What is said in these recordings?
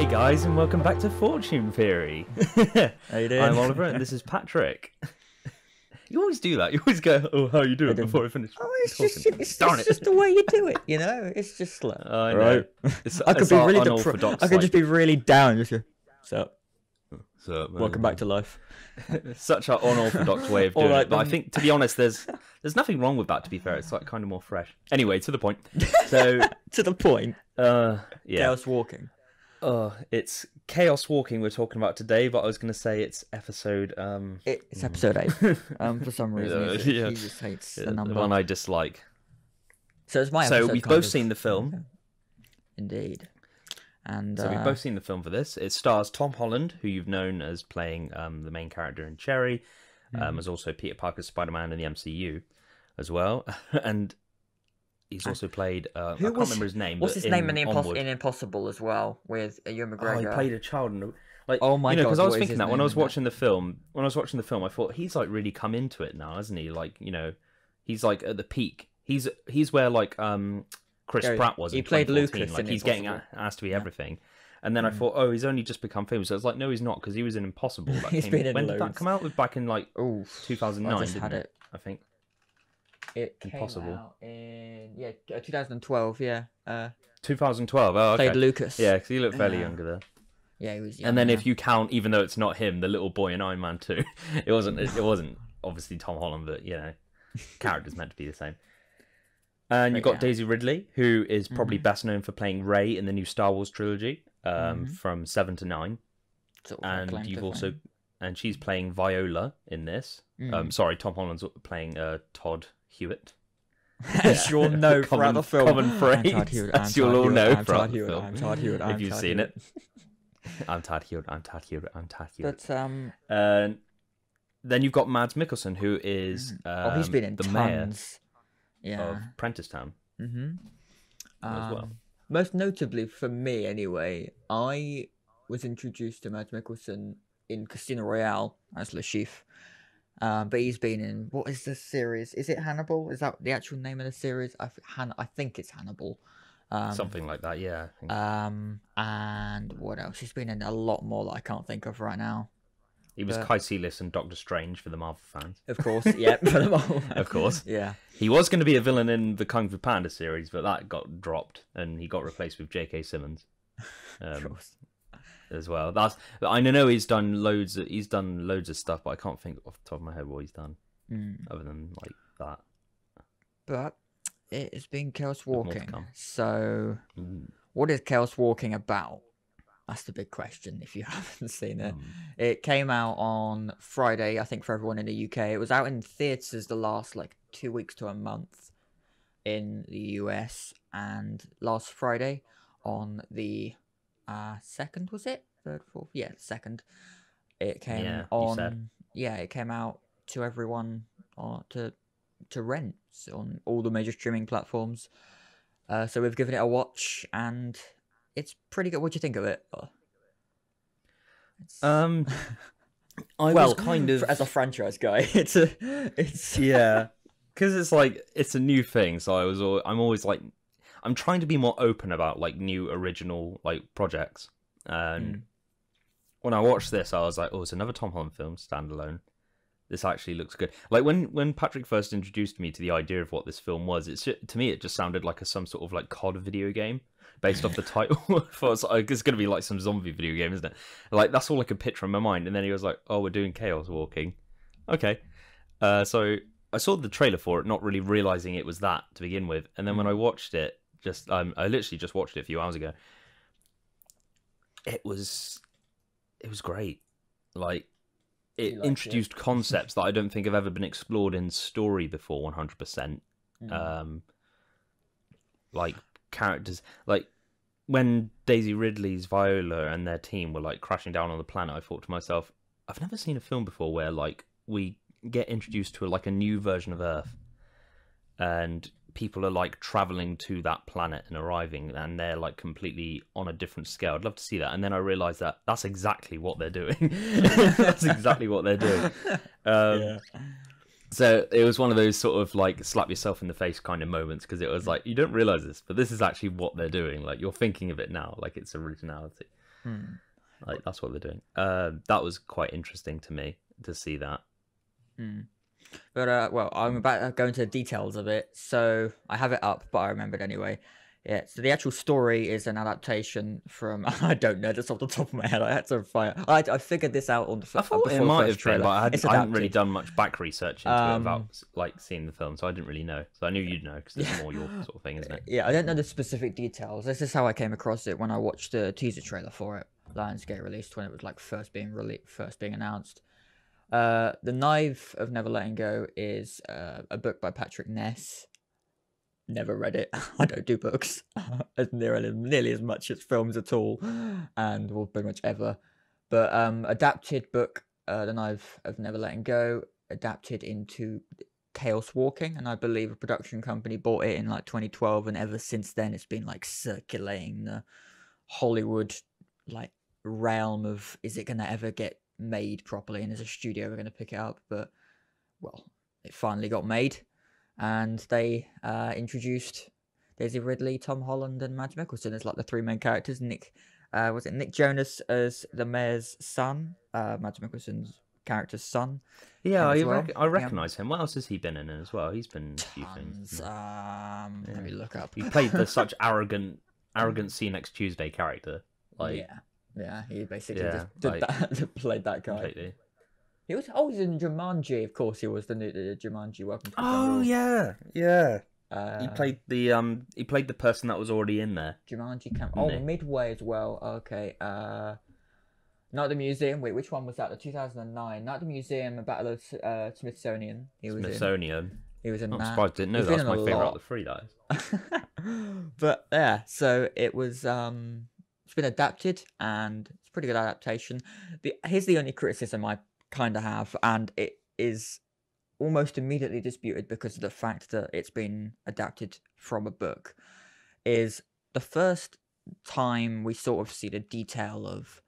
Hey guys, and welcome back to Fortune Theory. How you doing? I'm Oliver, and this is Patrick. You always do that. You always go, "Oh, how you doing?" before I finish. Oh, it's talking. just Darn it's just the way you do it, you know. It's just like I know. right. I could it's be our really unorthodox. I could just be really down. Just go, so welcome back to life. Such our unorthodox way of doing Alright, it. But I then. think, to be honest, there's nothing wrong with that. To be fair, it's like kind of more fresh. Anyway, to the point. So To the point. yeah. Chaos walking. It's Chaos Walking we're talking about today, but I was going to say it's episode It's episode 8. For some reason, he yeah. just hates the the number. one I dislike. So it's my So episode. we've kind both of. seen the film. Indeed. And So we've both seen the film for this. It stars Tom Holland, who you've known as playing the main character in Cherry, as also Peter Parker's Spider-Man in the MCU as well, and he's also played. I can't remember his name. What's but his name in Onward. Impossible as well with Ewan Oh, McGregor? he played a child. Like, Oh my because God, I was what is thinking his that when name I was in that? watching the film. When I was watching the film, I thought he's like really come into it now, hasn't he? Like, he's like at the peak. He's where like Chris Yeah, Pratt was. he in played 2014. Lucas Like in he's getting Impossible. asked to be everything. And then I thought, oh, he's only just become famous. I was like, no, he's not, because he was in Impossible. That He's been in when did that loads. come out? It was back in like Oh, 2009. I just didn't had it. I think. It came Impossible. out in 2012. Yeah. 2012. Oh, okay. Played Lucas. Yeah, because he looked fairly Yeah. younger there. Yeah, he was young. And then yeah. if you count, even though it's not him, the little boy in Iron Man 2, it wasn't obviously Tom Holland, but character's meant to be the same. And you've got Daisy Ridley, who is probably best known for playing Rey in the new Star Wars trilogy, from 7 to 9. Sort of And claim you've to also, fame. and she's playing Viola in this. Sorry, Tom Holland's playing Todd Hewitt. As you'll know throughout the film. Common I'm phrase. Todd Hewitt, As I'm you'll Todd all Hewitt, know I'm throughout Todd the Hewitt, film. I'm Todd Hewitt, If I'm you've Todd seen Hewitt. it. I'm Todd Hewitt, I'm Todd Hewitt, I'm Todd Hewitt. But Then you've got Mads Mikkelsen, who is he's been in the mayor tons. Yeah. of Prentice Town as well. Most notably for me, anyway, I was introduced to Mads Mikkelsen in Casino Royale as Le Chiffre. But he's been in, what is the series? Is it Hannibal? Is that the actual name of the series? I think it's Hannibal. Something like that, yeah. I think. And what else? He's been in a lot more that I can't think of right now. He was Kai Sealis and Doctor Strange for the Marvel fans. Of course, yeah, for them all. Of course. Yeah. He was going to be a villain in the Kung Fu Panda series, but that got dropped, and he got replaced with J.K. Simmons. Of course. As well. I know he's done loads of stuff, but I can't think off the top of my head what he's done other than like that. But it has been Chaos more to Walking. come. So, what is Chaos Walking about? That's the big question if you haven't seen it. It came out on Friday, I think, for everyone in the UK. It was out in theatres the last 2 weeks to a month in the US. And last Friday on the 2nd, was it? 3rd, 4th? Yeah, 2nd. It came on. Yeah, it came out to everyone to rent on all the major streaming platforms. So we've given it a watch, and it's pretty good. What do you think of it? I was kind of as a franchise guy. It's yeah, because it's a new thing. So I'm always like, I'm trying to be more open about new original projects. And when I watched this, I was like, oh, it's another Tom Holland film, standalone. This actually looks good. Like when Patrick first introduced me to the idea of what this film was, to me it just sounded like some sort of COD video game based off the title. I was like, it's going to be some zombie video game, isn't it? That's all I could picture in my mind. And then he was like, oh, we're doing Chaos Walking. Okay. So I saw the trailer for it, not really realizing it was that to begin with. And then when I watched it, I literally just watched it a few hours ago. It was great. It introduced concepts that I don't think have ever been explored in story before 100%. Characters, when Daisy Ridley's Viola and their team were crashing down on the planet, I thought to myself, I've never seen a film before where we get introduced to a new version of Earth, and people are traveling to that planet and arriving, and they're completely on a different scale. I'd love to see that. And then I realized that that's exactly what they're doing. That's exactly what they're doing. So it was one of those sort of slap yourself in the face kind of moments, because it was you don't realize this, but this is actually what they're doing. You're thinking of it now, it's originality. Hmm. Like that's what they're doing. That was quite interesting to me to see that. Hmm. But well, I'm about to go into the details of it. So I have it up, but I remembered anyway. Yeah. So the actual story is an adaptation from I don't know just off the top of my head. I had to find. I figured this out on I thought it before the might first have been, trailer. but It's I hadn't really adapted. done much back research into it Um, without like seeing the film, so I didn't really know. So I knew you'd know because it's Yeah. more your sort of thing, isn't it? Yeah, I don't know the specific details. This is how I came across it when I watched the teaser trailer for it. Lionsgate released when it was like first being announced. The Knife of Never Letting Go is a book by Patrick Ness. Never read it. I don't do books as nearly as much as films at all, and well, pretty much ever. But adapted book, The Knife of Never Letting Go, adapted into Chaos Walking, and I believe a production company bought it in like 2012, and ever since then it's been like circulating the Hollywood like realm of is it gonna ever get made properly, and is a studio ever gonna pick it up? But well, it finally got made, and they introduced Daisy Ridley, Tom Holland, and Mads Mikkelsen as like the three main characters. Was it Nick Jonas as the mayor's son, Mads Mikkelsen's character's son? Yeah, As well. I recognise him. What else has he been in as well? He's been in a few Tons. things. Let me look up. He played the such arrogant See You Next Tuesday character. Like, yeah, he basically Yeah, just did like, that, played that guy. completely. He was always in Jumanji, of course. He was the new Jumanji. Welcome to the Oh Jungle. yeah. He Uh, played the person that was already in there. Jumanji camp. Didn't Oh, he? Midway as well. Okay. Not the Museum. Wait, which one was that? The 2009. Not the Museum. Battle of Smithsonian. He was Smithsonian. He was in I'm that. surprised I didn't know He's that's been my in a favourite out lot. of the three. That is. But yeah, so it was it's been adapted, and it's a pretty good adaptation. Here's the only criticism I kind of have, and it is almost immediately disputed because of the fact that it's been adapted from a book, is the first time we sort of see the detail of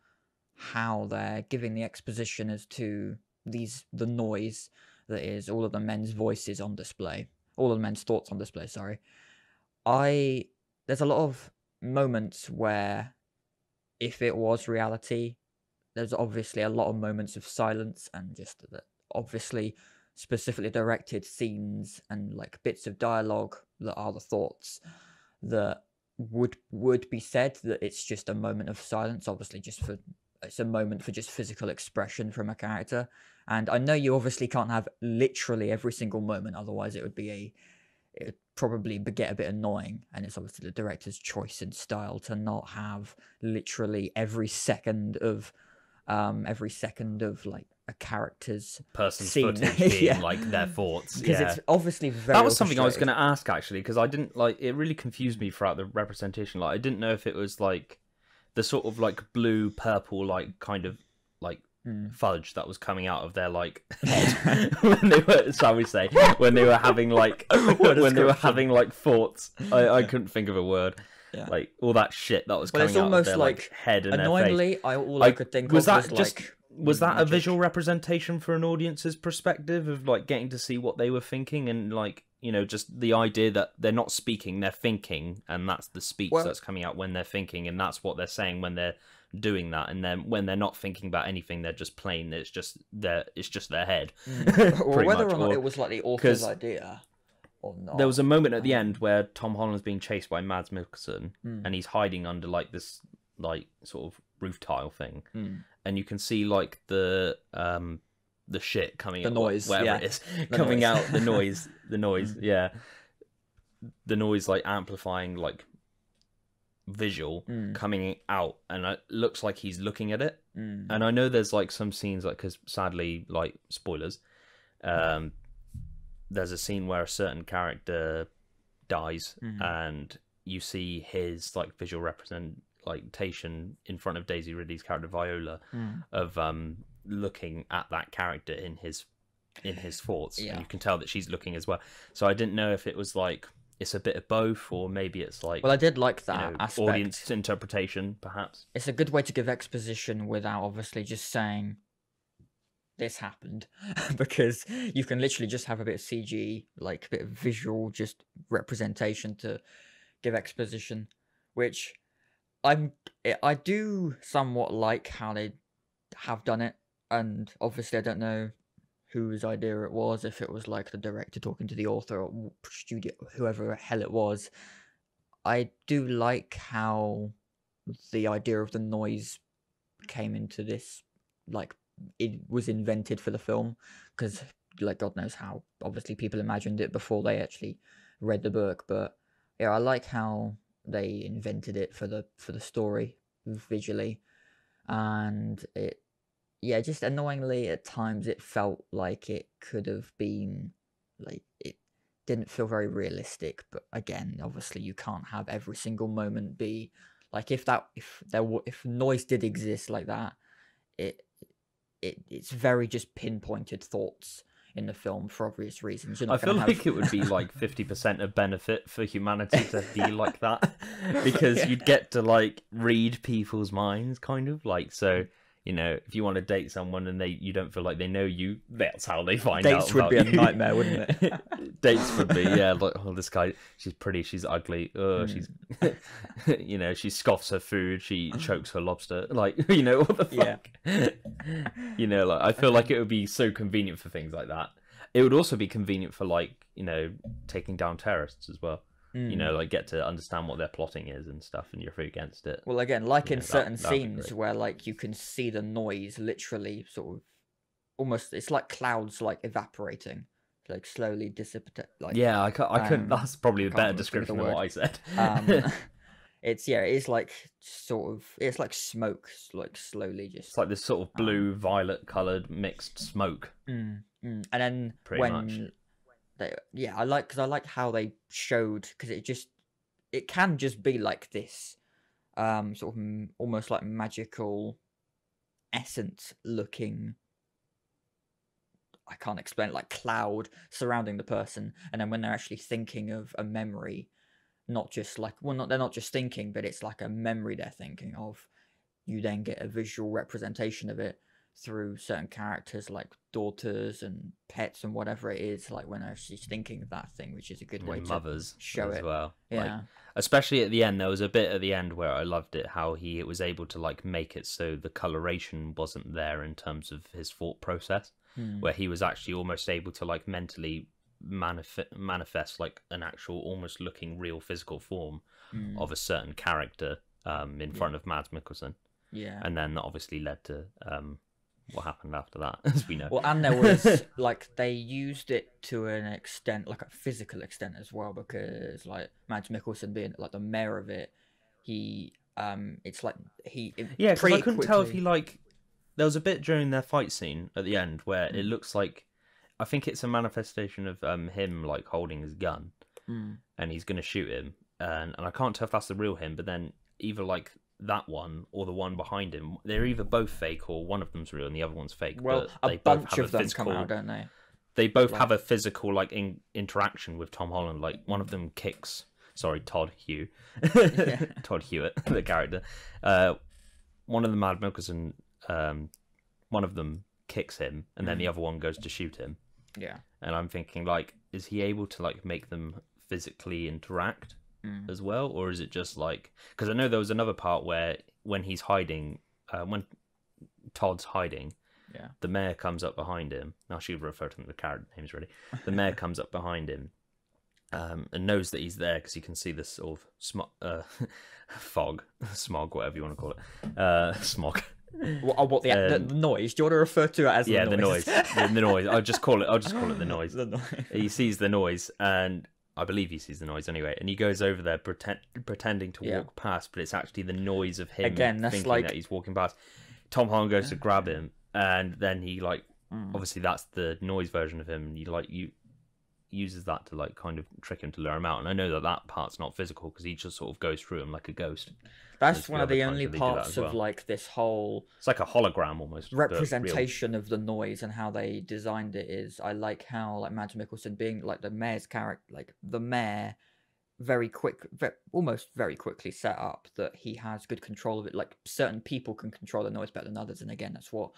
how they're giving the exposition as to the noise that is all of the men's voices on display, all of the men's thoughts on display, sorry. There's a lot of moments where if it was reality, there's obviously a lot of moments of silence and just obviously specifically directed scenes and like bits of dialogue that are the thoughts that would be said, that it's just a moment of silence, obviously it's a moment for just physical expression from a character. And I know you obviously can't have literally every single moment, otherwise it would probably get a bit annoying, and it's obviously the director's choice and style to not have literally every second of like a character's Person's scene. footage being like their thoughts. Because Yeah. it's obviously very That was something I was going orchestrated. to ask actually, because I didn't like it. Really confused me throughout the representation. Like I didn't know if it was like the sort of like blue purple like kind of like fudge that was coming out of their like head when they were, shall we say, when they were having like when they were having like thoughts. I couldn't think of a word. Yeah. Like all that shit that was Well, coming it's out of almost their like head and their face. annoyingly, I could think was of that was just like was that a magic. visual representation for an audience's perspective of like getting to see what they were thinking, and like, you know, just the idea that they're not speaking, they're thinking, and that's the speech that's coming out when they're thinking, and that's what they're saying when they're doing that, and then when they're not thinking about anything, they're just plain, it's just their head. Or whether much. or not Or- it was like the author's idea or not. there was a moment at the end where Tom Holland's being chased by Mads Mikkelsen, Hmm. and he's hiding under like this like sort of roof tile thing, and you can see like the shit coming The out, noise, whatever yeah. it is, The coming noise. out, the noise, yeah, the noise like amplifying like visual coming out, and it looks like he's looking at it. And I know there's like some scenes, like, because sadly, like, spoilers, there's a scene where a certain character dies, and you see his like visual representation in front of Daisy Ridley's character Viola of looking at that character in his thoughts, and you can tell that she's looking as well. So I didn't know if it was like it's a bit of both, or maybe it's like, Well, I did like that you know, aspect. audience interpretation, perhaps. It's a good way to give exposition without obviously just saying this happened, because you can literally just have a bit of CG, like a bit of visual just representation to give exposition, which I do somewhat like how they have done it, and obviously I don't know whose idea it was, if it was like the director talking to the author or studio, whoever the hell it was. I do like how the idea of the noise came into this, like it was invented for the film, because like God knows how obviously people imagined it before they actually read the book. But yeah, I like how they invented it for the story visually, and it, yeah, just annoyingly at times it felt like it could have been, like, it didn't feel very realistic. But again, obviously you can't have every single moment be like, if noise did exist like that, it it's very just pinpointed thoughts in the film for obvious reasons. You're not I feel gonna like have... it would be like 50% a benefit for humanity to be like that, because Yeah. you'd get to like read people's minds, kind of like, so you know, if you want to date someone and you don't feel like they know you, that's how they find out Dates would about be a you. nightmare, wouldn't it? Dates would be, yeah, like, oh, this guy, she's pretty, she's ugly, she's, Hmm. you know, she scoffs her food, she chokes her lobster, like, you know, what the fuck? Yeah. You know, like, I feel like it would be so convenient for things like that. It would also be convenient for, like, you know, taking down terrorists as well. You know, like, get to understand what their plotting is and stuff, and you're against it. Well, again, like You in know, certain that'd be scenes great. where like you can see the noise literally sort of almost, it's like clouds like evaporating, like slowly dissipate. Like, Yeah, I couldn't. That's probably I a can't better even think of the description than what word. I said. It's, yeah, it's like sort of, it's like smoke, like slowly just. It's like this sort of blue violet coloured mixed smoke. And then Pretty much. yeah, I like, because I like how they showed, because it can just be like this, sort of almost like magical essence looking, I can't explain it, like cloud surrounding the person, and then when they're actually thinking of a memory, not just like, well, not, they're not just thinking, but it's like a memory they're thinking of, you then get a visual representation of it through certain characters like daughters and pets and whatever it is, like when she's thinking of that thing, which is a good way to Mothers show as it. well. Yeah. Like, especially at the end, there was a bit at the end where I loved it, how he was able to like make it so the coloration wasn't there in terms of his thought process, where he was actually almost able to like mentally manifest like an actual, almost looking real physical form of a certain character in front of Mads Mikkelsen. Yeah. And then that obviously led to what happened after that, as we know. Well, and there was like, they used it to an extent, like a physical extent as well, because like Mads Mikkelsen being like the mayor of it, he it's like yeah, because I couldn't tell if quickly... he like, there was a bit during their fight scene at the end where it looks like, I think it's a manifestation of him like holding his gun and he's gonna shoot him, and I can't tell if that's the real him, but then either like that one or the one behind him, they're either both fake or one of them's real and the other one's fake. Well, but a bunch of them come out, don't they? They both have a physical like interaction with Tom Holland. Like one of them kicks, sorry, Todd Hewitt, the character. One of the Mad Mikkelsen, one of them kicks him, and then the other one goes to shoot him. Yeah. And I'm thinking, like, is he able to like make them physically interact as well, or is it just like, because I know there was another part where when he's hiding, when Todd's hiding, the mayor comes up behind him. Now she referred to him, the character names really. The mayor comes up behind him and knows that he's there because you can see this sort of smog, whatever you want to call it, smog. What the noise? Do you want to refer to it as the noise? the noise. I'll just call it the noise. The noise. He sees the noise, and I believe he sees the noise anyway, and he goes over there pretending to walk past, but it's actually the noise of him Again, that's thinking like... that he's walking past. Tom Holland goes to grab him, and then he like obviously that's the noise version of him, and he uses that to like kind of trick him to lure him out. And I know that part's not physical because he just sort of goes through him like a ghost. That's one of the only parts of like this whole... It's like a hologram almost. Representation of the noise and how they designed it is, I like how like Mads Mikkelsen being like the mayor's character, like the mayor, almost very quickly set up that he has good control of it. Like certain people can control the noise better than others, and again, that's what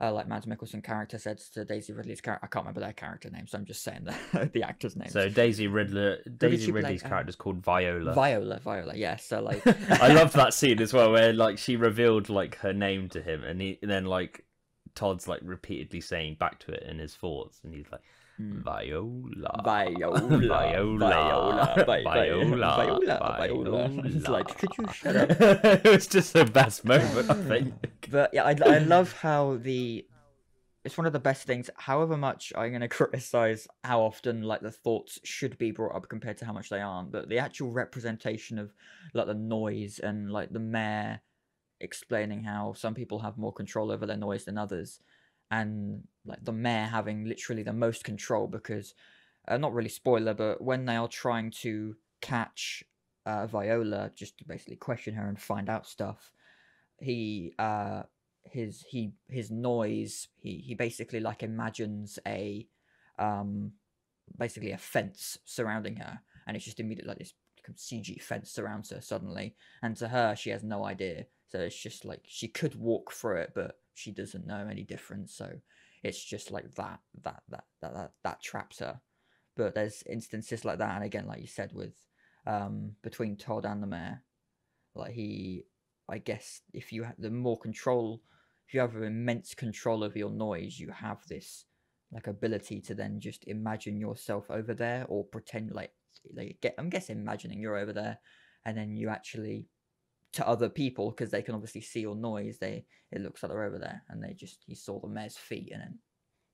like Mads Mikkelsen character said to Daisy Ridley's character. I can't remember their character name, so I'm just saying the actor's name. So Daisy Ridley's character is called Viola. Viola, yeah. So like, I loved that scene as well, where like she revealed like her name to him, and then like Todd's like repeatedly saying back to it in his thoughts, and he's like, Viola. It's like, could you shut up? It was just the best moment, I think. But yeah, I love how it's one of the best things. However much I'm going to criticize how often like the thoughts should be brought up compared to how much they aren't, but the actual representation of like the noise and like the mayor explaining how some people have more control over their noise than others, and like the mayor having literally the most control because, not really spoiler, but when they are trying to catch Viola, just to basically question her and find out stuff, his noise, he basically like imagines a basically a fence surrounding her, and it's just immediately like this CG fence surrounds her suddenly, and to her she has no idea, so it's just like she could walk through it, but she doesn't know any difference, so it's just like that traps her. But there's instances like that, and again, like you said, with between Todd and the mayor, like I guess if you have the more control, if you have immense control over your noise, you have this like ability to then just imagine yourself over there, or pretend I'm guessing imagining you're over there, and then you actually, to other people, because they can obviously see your noise, it looks like they're over there, and he saw the mayor's feet, and then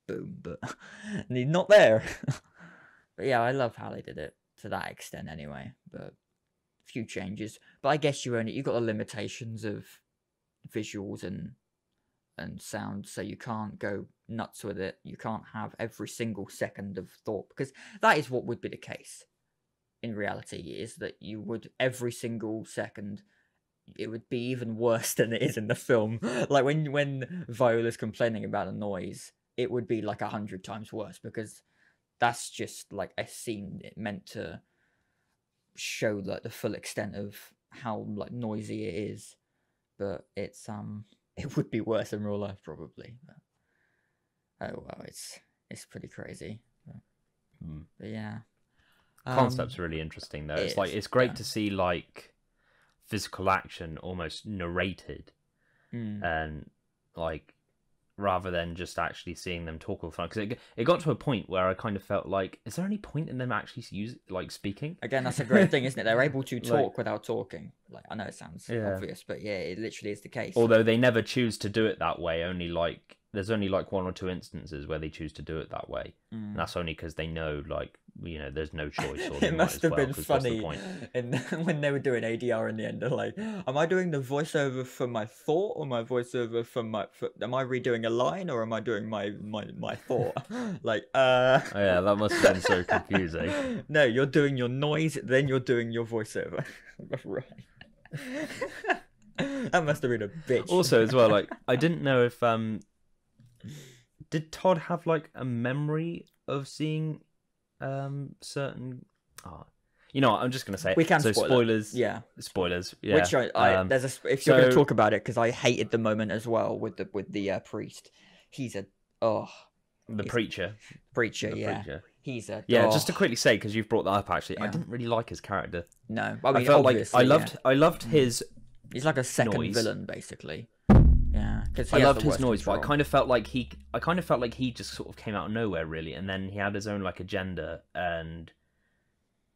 boom, but and he's not there. But yeah, I love how they did it to that extent anyway, but a few changes. But I guess you've got the limitations of visuals and sound, so you can't go nuts with it. You can't have every single second of thought, because that is what would be the case in reality, is that you would every single second, it would be even worse than it is in the film. Like when Viola's complaining about the noise, it would be like 100 times worse, because that's just like a scene meant to show like the full extent of how like noisy it is. But it's it would be worse in real life probably. But, oh wow, it's pretty crazy. But yeah, Concept's really interesting though. It's great to see like physical action almost narrated, and like rather than just actually seeing them talk all the time. Because it got to a point where I kind of felt like, is there any point in them actually speaking? Again, that's a great thing, isn't it? They're able to talk without talking. Like, I know it sounds obvious, but yeah, it literally is the case. Although they never choose to do it that way. There's only like one or two instances where they choose to do it that way. And that's only because they know, like, there's no choice. Or it must have been funny when they were doing ADR in the end. They're like, am I doing the voiceover for my thought, or my voiceover am I redoing a line, or am I doing my thought? Like, Oh, yeah, that must have been so confusing. No, you're doing your noise, then you're doing your voiceover. Right. That must have been a bitch. Also, as well, like, I didn't know if did Todd have like a memory of seeing certain I'm just gonna say we can spoilers. Yeah, spoilers. Yeah, which if you're gonna talk about it, because I hated the moment as well with the priest. He's the preacher. Yeah, he's a Just to quickly say, because you've brought that up, actually, I didn't really like his character. No, I felt like I loved his. He's like a second villain, basically. Yeah, because I loved his noise, but I kind of felt like he just sort of came out of nowhere, really, and then he had his own like agenda, and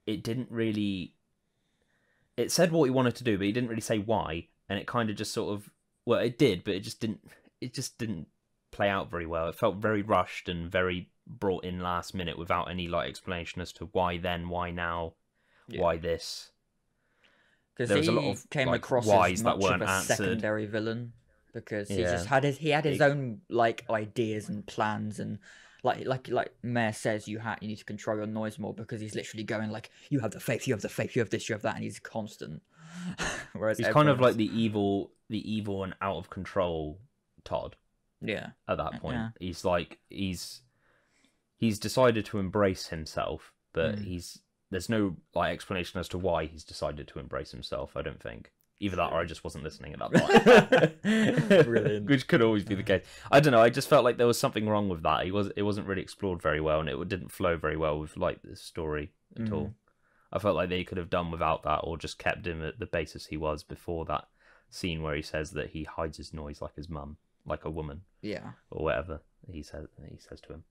it didn't really. It said what he wanted to do, but he didn't really say why, and it kind of just sort of it did, but it just didn't play out very well. It felt very rushed and very brought in last minute without any like explanation as to why then, why now, why this. Because he a lot of came across as much of a secondary villain, because he just had his own like ideas and plans, and like Mayor says, you need to control your noise more, because he's literally going like, you have the faith, you have the faith, you have this, you have that, and he's constant. Whereas he's kind of like the evil and out of control Todd. Yeah. At that point, he's like he's decided to embrace himself, but there's no like explanation as to why he's decided to embrace himself, I don't think. Either that or I just wasn't listening at that point. Brilliant. Which could always be the case. I don't know. I just felt like there was something wrong with that. It wasn't really explored very well, and it didn't flow very well with like the story at all. I felt like they could have done without that, or just kept him at the basis he was before that scene where he says that he hides his noise like his mum, like a woman, or whatever he says to him.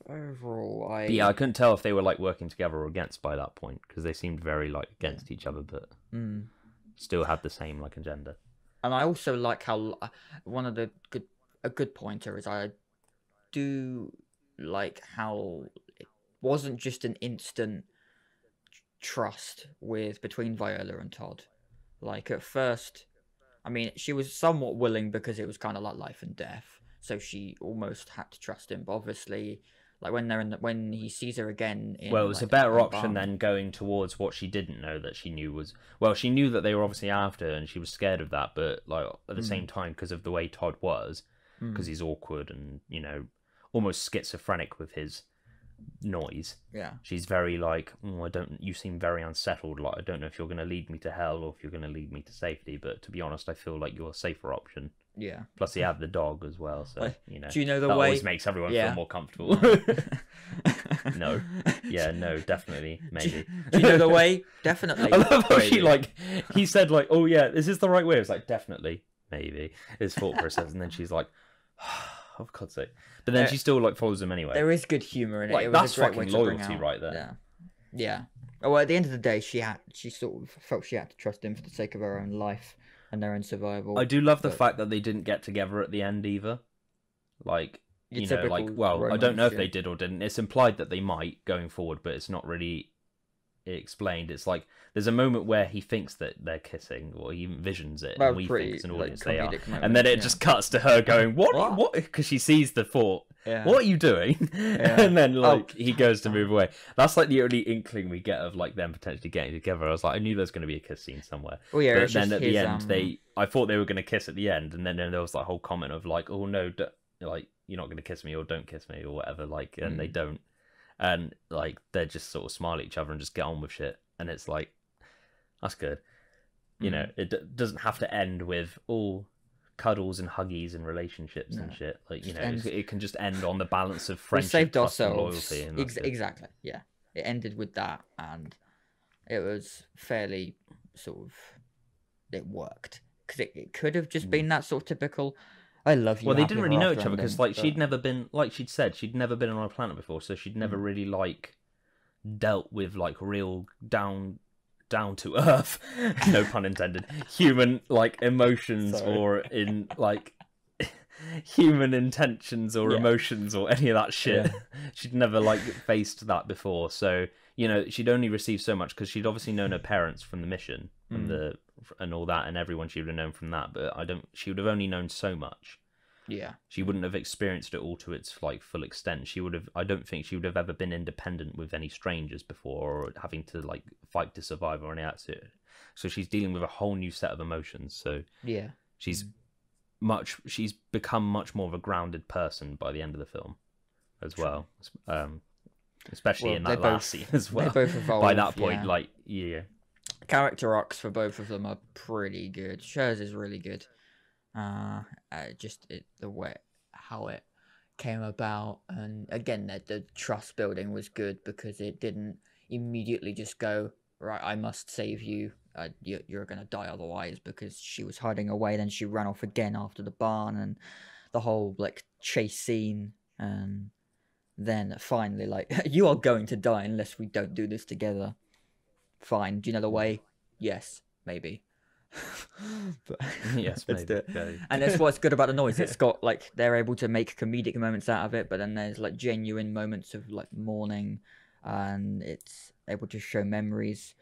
Overall, But yeah, I couldn't tell if they were like working together or against by that point, because they seemed very like against each other, but still had the same like agenda. And I also like how one of the good pointer is I do like how it wasn't just an instant trust between Viola and Todd. Like at first, I mean, she was somewhat willing because it was kind of like life and death, so she almost had to trust him. But obviously, like when he sees her again, it was a better option than going towards what she didn't know that she knew was. Well, she knew that they were obviously after her, and she was scared of that. But like at the same time, because of the way Todd was, because he's awkward and almost schizophrenic with his noise. Yeah, she's very like, you seem very unsettled. Like I don't know if you're going to lead me to hell or if you're going to lead me to safety. But to be honest, I feel like you're a safer option. Yeah. Plus, he had the dog as well, so Do you know the that way? Always makes everyone feel more comfortable. No. Yeah. No. Definitely. Maybe. Do you know the way? Definitely. I love how he said like, oh yeah, is this the right way? It's like definitely, maybe. His thought process, and then she's like, oh God's sake. But then she still like follows him anyway. There is good humor in it. Like, it was that's a great fucking way to bring loyalty out. right there. Yeah. Oh, well, at the end of the day, she sort of felt she had to trust him for the sake of her own life and their own survival. I do love the fact that they didn't get together at the end either. Like, I don't know if they did or didn't. It's implied that they might going forward, but it's not really explained. It's like there's a moment where he thinks that they're kissing, or he envisions it, and we think as an audience they are. And then it just cuts to her going, what? Because she sees the thought. Yeah. What are you doing? Yeah. And then he goes to move away. That's like the only inkling we get of like them potentially getting together. I was like, I knew there was going to be a kiss scene somewhere. Oh yeah. But then at the end, I thought they were going to kiss at the end, and then there was that whole comment of like, oh no, like you're not going to kiss me or don't kiss me or whatever. Like, and they don't, and like they just sort of smile at each other and just get on with shit. And it's like, that's good. You know, it doesn't have to end with all cuddles and huggies and relationships and shit. Like, it can just end on the balance of friendship, we saved trust, ourselves. And loyalty. And exactly. Yeah, it ended with that, and it was fairly sort of it worked because it could have just been that sort of typical. I love you. Well, they didn't really know each other because, like, she'd never been, like she'd said, she'd never been on a planet before, so she'd never really like dealt with like real down to earth, no pun intended, human like emotions or in like human intentions or emotions or any of that shit. She'd never like faced that before, so she'd only received so much because she'd obviously known her parents from the mission and all that, and everyone she would have known from that, but she would have only known so much. Yeah, she wouldn't have experienced it all to its like full extent. I don't think she would have ever been independent with any strangers before, or having to like fight to survive or any of that. So she's dealing with a whole new set of emotions. So yeah, she's become much more of a grounded person by the end of the film, as well. Especially in that last scene as well. They both evolve, by that point, character arcs for both of them are pretty good. Cher's is really good. The way how it came about, and again the trust building was good because it didn't immediately just go right, I must save you, you're gonna die otherwise, because she was hiding away, then she ran off again after the barn and the whole like chase scene, and then finally like you are going to die unless we don't do this together. Fine, do you know the way? Yes, maybe. But yes, let's do it. And that's what's good about the noise. It's got like they're able to make comedic moments out of it, but then there's like genuine moments of like mourning, and it's able to show memories.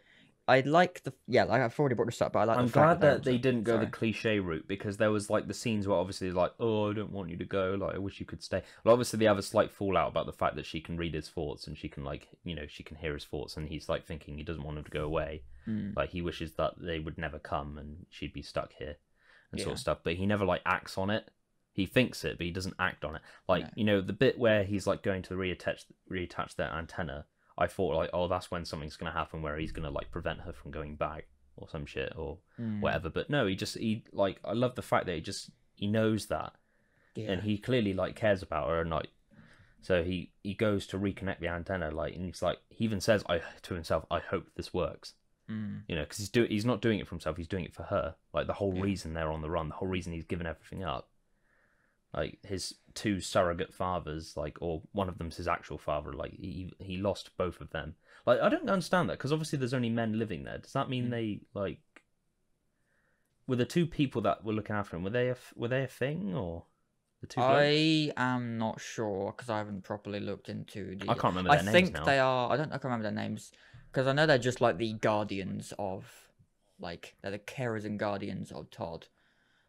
I like like I've already brought this up, but I'm glad that they didn't go the cliche route, because there was like the scenes where obviously like, oh, I don't want you to go, like I wish you could stay. Well, obviously they have a slight fallout about the fact that she can read his thoughts, and she can like she can hear his thoughts, and he's like thinking he doesn't want him to go away. Like he wishes that they would never come and she'd be stuck here and sort of stuff, but he never like acts on it. He thinks it, but he doesn't act on it. Like the bit where he's like going to reattach their antenna, I thought like, oh, that's when something's gonna happen where he's gonna like prevent her from going back. or some shit or whatever. But no, he like, I love the fact that he knows that, and he clearly like cares about her, and like, so he goes to reconnect the antenna, like, and he even says to himself, I hope this works. You know, because he's not doing it for himself, he's doing it for her. Like, the whole reason they're on the run, the whole reason he's given everything up, like his two surrogate fathers, like, or one of them's his actual father, like he lost both of them. Like, I don't understand that, because obviously there's only men living there. Does that mean they, like, were the two people that were looking after him, were they a thing, or the two blokes? I am not sure, because I haven't properly looked into the... I can't remember their names think now. they are... I can't remember their names, because I know they're just like the guardians of... Like, they're the carers and guardians of Todd.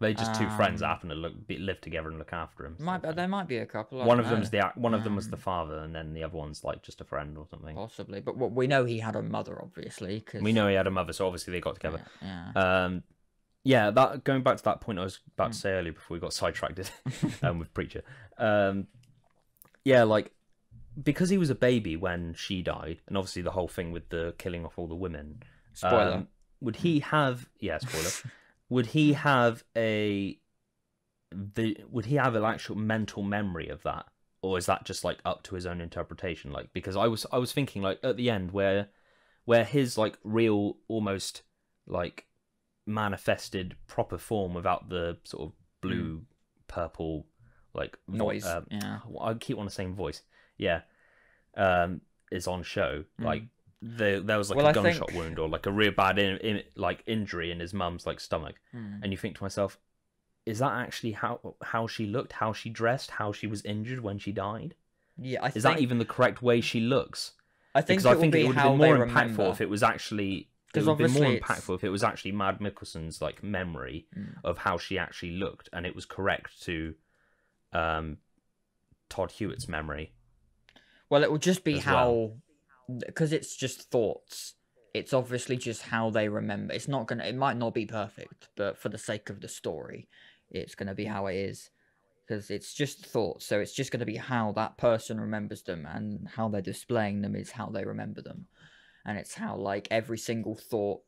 They're just two friends that happen to live together and look after him. There might be a couple. One of them was the father, and then the other one's like just a friend or something. Possibly, but we know he had a mother, obviously. Cause... We know he had a mother, so obviously they got together. Yeah. That going back to that point I was about to say earlier before we got sidetracked with Preacher. Like, because he was a baby when she died, and obviously the whole thing with the killing off all the women. Spoiler. Would he have? Yeah, spoiler. Would he have an actual mental memory of that, or is that just like up to his own interpretation? Like, because I was thinking, like, at the end where his like real, almost like manifested proper form without the sort of blue purple like noise. I keep on saying voice. Yeah, is on show. Like, there was like a gunshot wound or like a real bad like injury in his mum's like stomach, and you think to myself, is that actually how she looked, how she dressed, how she was injured when she died? Yeah, is that even the correct way she looks? I think it would have been more impactful if it was actually. It would have been more impactful if it was actually Mad Mickelson's like memory of how she actually looked, and it was correct to Todd Hewitt's memory. Well, it would just be how, because it's just thoughts. It's obviously just how they remember. It's not gonna. It might not be perfect, but for the sake of the story, it's gonna be how it is, because it's just thoughts. So it's just gonna be how that person remembers them, and how they're displaying them is how they remember them, and it's how like every single thought.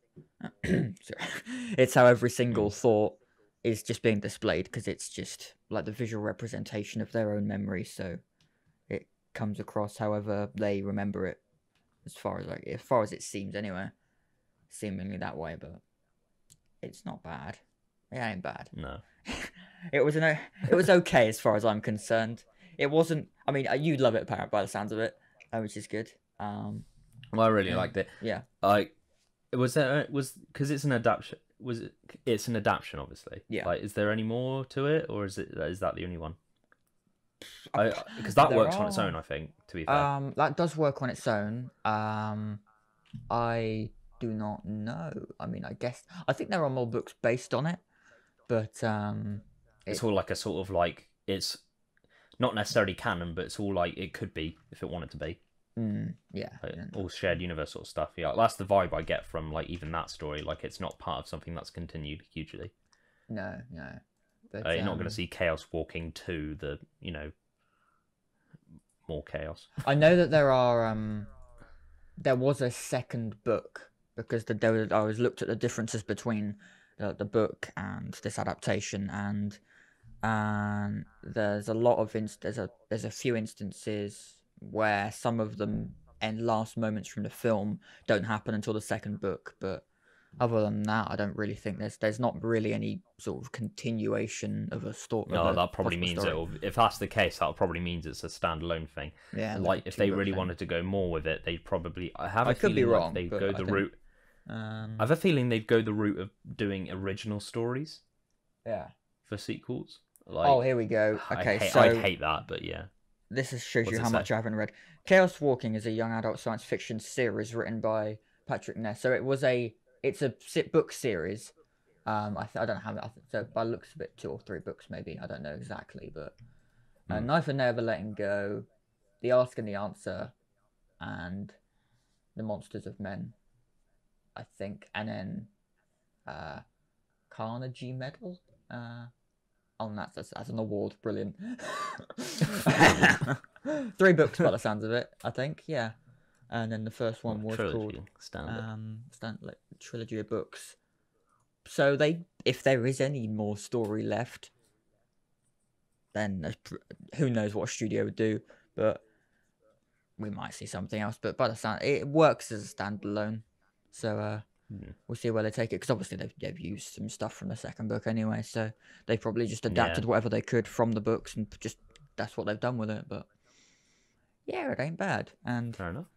It's how every single thought is just being displayed, because it's just like the visual representation of their own memory. So it comes across however they remember it. As far as it seems anyway, seemingly that way, but it's not bad. It ain't bad. No, it was okay as far as I'm concerned. It wasn't. I mean, you'd love it, apparently, by the sounds of it, which is good. Well, I really liked it. Yeah, like was because it's an adaptation. It's an adaptation, obviously. Yeah. Like, is there any more to it, or is that the only one? Because that works on its own, I think, to be fair. That does work on its own. I do not know. I mean, I think there are more books based on it, but it's all like a sort of like, it's not necessarily canon, but it's all like it could be if it wanted to be. Yeah, like, all shared universe sort of stuff. Yeah, that's the vibe I get from like even that story. Like, it's not part of something that's continued hugely. No. But, you're not going to see Chaos Walking 2, the, you know, more chaos. I know that there was a second book, because I was looked at the differences between the book and this adaptation, and there's a lot of there's a few instances where some of them and last moments from the film don't happen until the second book, but other than that, I don't really think there's not really any sort of continuation of a story. No, that probably means if that's the case, that probably means it's a standalone thing. Yeah, like if they really wanted to go more with it, they'd probably. I have a could feeling be wrong. They'd go the route. I have a feeling they'd go the route of doing original stories. Yeah. For sequels. Like, oh, here we go. Okay, I'd hate that, but yeah. This shows you how much I haven't read. Chaos Walking is a young adult science fiction series written by Patrick Ness. So it's a book series. I don't know how. So by the looks of it, 2 or 3 books maybe. I don't know exactly, but Knife and Never Letting Go, The Ask and the Answer, and The Monsters of Men, I think, and then Carnegie Medal. That's an award. Brilliant. 3 books by the sounds of it, I think. Yeah. and then the first one was called standard. like trilogy of books. So if there is any more story left, then who knows what a studio would do, but we might see something else. But by the sound, it works as a standalone, so we'll see where they take it. Because obviously they've used some stuff from the second book anyway, so they probably just adapted whatever they could from the books and just that's what they've done with it. But yeah, it ain't bad, and Fair enough.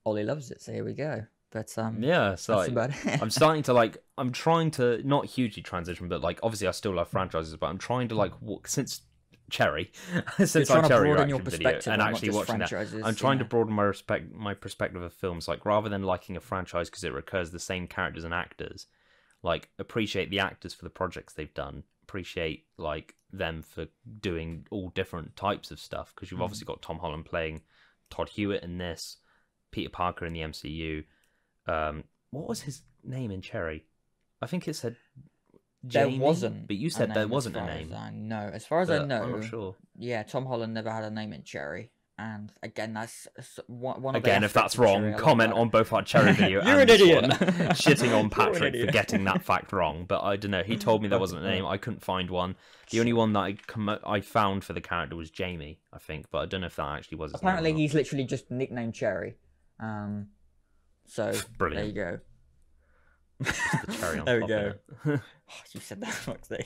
Ollie loves it, so here we go. But yeah, so that's about it. I'm starting to I'm trying to not hugely transition, but obviously I still love franchises, but I'm trying to since Cherry, since I Cherry reaction video and actually watching that, I'm trying to broaden my perspective of films. Rather than liking a franchise because it recurs the same characters and actors, appreciate the actors for the projects they've done, appreciate them for doing all different types of stuff. Because you've obviously got Tom Holland playing Todd Hewitt in this, Peter Parker in the MCU. What was his name in Cherry? I think it said Jamie, there wasn't, but you said there wasn't a name. As far as I know, I'm not sure. Yeah, Tom Holland never had a name in Cherry, and again, that's one. Again, if that's wrong, comment on both our Cherry video. You're and an idiot. Shitting on Patrick for getting that fact wrong, but I don't know. He told me there wasn't a name. I couldn't find one. The only one that I found for the character was Jamie, I think, but I don't know if that actually was. Apparently, he's literally just nicknamed Cherry. So brilliant. There you go. The cherry on there we top go. Oh, you said that, Foxy.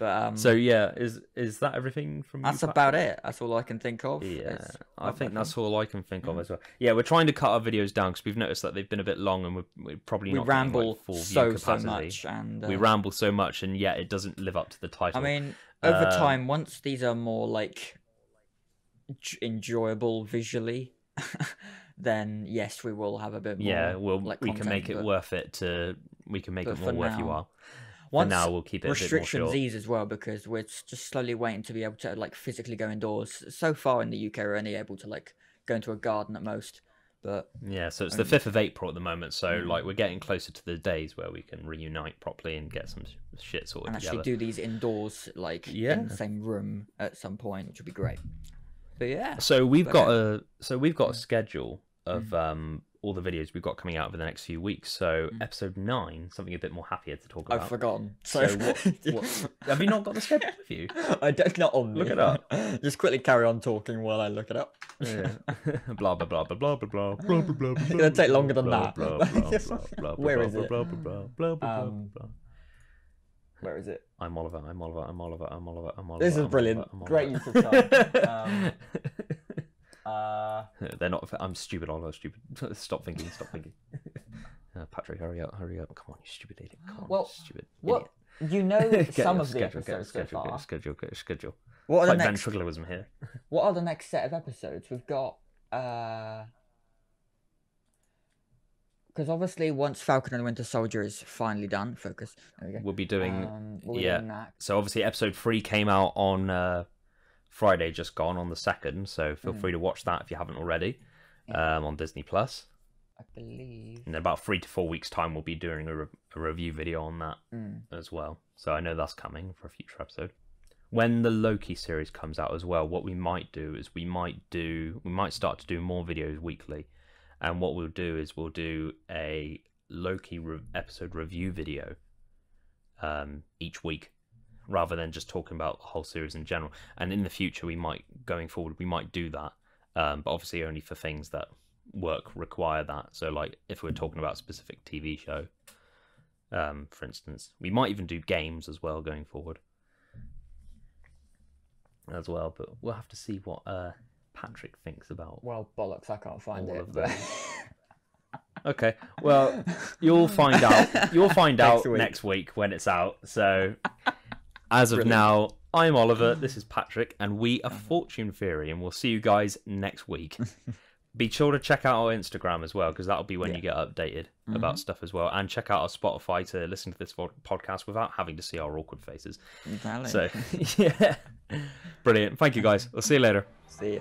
But so yeah, is that everything from you? That's about it. That's all I can think of. Yeah, I think that's all I can think of as well. Yeah, we're trying to cut our videos down because we've noticed that they've been a bit long and we're probably not ramble full so view capacity. much, and we ramble so much, and yet it doesn't live up to the title. I mean, over time, once these are more enjoyable visually. Then yes, we will have a bit more. Yeah, we can make it worth it we can make it more worth you while. Once now we'll keep it restrictions a bit more short. ease as well, because we're just slowly waiting to be able to physically go indoors. So far in the UK, we're only able to go into a garden at most. But yeah, so it's the 5th of April at the moment. So we're getting closer to the days where we can reunite properly and get some shit sorted and together. actually do these indoors, in the same room at some point, which would be great. But yeah. So we've got a schedule of all the videos we've got coming out over the next few weeks. So episode 9, something a bit more happier to talk about. I've forgotten. So what have you not got the schedule with you? I don't, not on me. Look it up. Just quickly carry on talking while I look it up. Yeah. Blah blah blah blah blah blah blah blah blah. It's gonna take longer than that. Where is it? Where is it? I'm Oliver. I'm Oliver. I'm Oliver. I'm Oliver. I'm Oliver. This is brilliant. Great use of time. They're not. I'm stupid, Oliver. Stupid. Stop thinking. Stop thinking. Patrick, hurry up! Hurry up! Come on, you stupid idiot! Come on, stupid idiot. You know some of the episodes so far. Schedule. What are the next? next? Ventriloquism here. What are the next set of episodes? We've got. Because obviously, once Falcon and the Winter Soldier is finally done, focus. There we go. We'll be doing. Doing that. So obviously, episode 3 came out on Friday, just gone on the 2nd. So feel free to watch that if you haven't already, on Disney Plus. I believe. In about 3 to 4 weeks' time, we'll be doing a review video on that as well. So I know that's coming for a future episode. When the Loki series comes out as well, what we might do is we might start to do more videos weekly. And what we'll do is we'll do a Loki episode review video each week, rather than just talking about the whole series in general. And in the future, going forward, we might do that, but obviously only for things that require that. So if we're talking about a specific TV show, for instance, we might even do games as well going forward as well. But we'll have to see what Patrick thinks about. Well, bollocks, I can't find all it. of those. Okay, well, you'll find out. You'll find out next week when it's out. So, as of now, I'm Oliver. This is Patrick, and we are Fortune Theory, and we'll see you guys next week. Be sure to check out our Instagram as well, because that'll be when you get updated about stuff as well. And check out our Spotify to listen to this podcast without having to see our awkward faces. Exactly. So, yeah. Brilliant. Thank you, guys. We'll see you later. See ya.